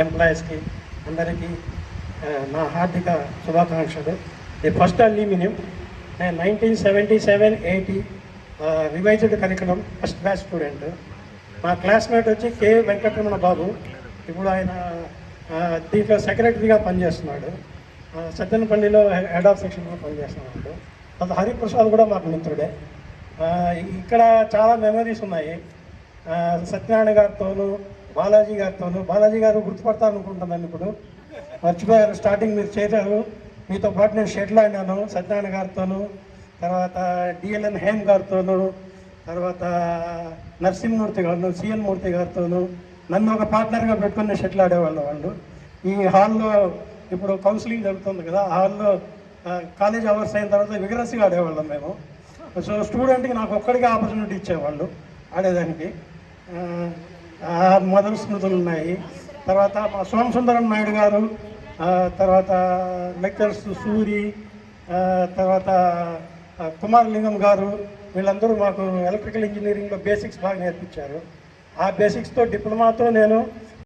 ఎంప్లాయీస్కి అందరికీ నా హార్దిక శుభాకాంక్షలు. The first aluminium 1977-80 revised curriculum first batch student. మా క్లాస్మేట్ వచ్చి కె వెంకటరమణ బాబు. ఇప్పుడు ఆయన దీంట్లో సెక్రటరీగా పనిచేస్తున్నాడు. సజ్జనపల్లిలో హెడ్ ఆఫ్ సెక్షన్లో పనిచేస్తున్నాడు. అది హరిప్రసాద్ కూడా మాకు మిత్రుడే. ఇక్కడ చాలా మెమరీస్ ఉన్నాయి. సత్యనారాయణ గారితోనూ బాలాజీ గారితోనూ. బాలాజీ గారు గుర్తుపడతారనుకుంటున్నాను, ఇప్పుడు మర్చిపోయారు. స్టార్టింగ్ మీరు చేశారు, మీతో పాటు నేను షెటిల్ ఆడినాను సత్యనారాయణ గారితోనూ, తర్వాత డిఎల్ఎన్ హేమ్ గారితోనూ, తర్వాత నరసింహమూర్తి గారు, సిఎన్ మూర్తి గారితోనూ నన్ను ఒక పార్ట్నర్గా పెట్టుకుని షెటిల్ ఆడేవాళ్ళు వాళ్ళు. ఈ హాల్లో ఇప్పుడు కౌన్సిలింగ్ జరుగుతుంది కదా, ఆ హాల్లో కాలేజ్ అవర్స్ అయిన తర్వాత విగరస్గా ఆడేవాళ్ళం మేము. సో స్టూడెంట్కి నాకు ఒక్కడికి ఆపర్చునిటీ ఇచ్చేవాళ్ళు ఆడేదానికి. మొదటి స్మృతులు ఉన్నాయి. తర్వాత మా సోమసుందరం నాయుడు గారు, తర్వాత లెక్చర్స్ సూరి, తర్వాత కుమారలింగం గారు, వీళ్ళందరూ మాకు ఎలక్ట్రికల్ ఇంజనీరింగ్లో బేసిక్స్ బాగా నేర్పించారు. ఆ బేసిక్స్తో డిప్లొమాతో నేను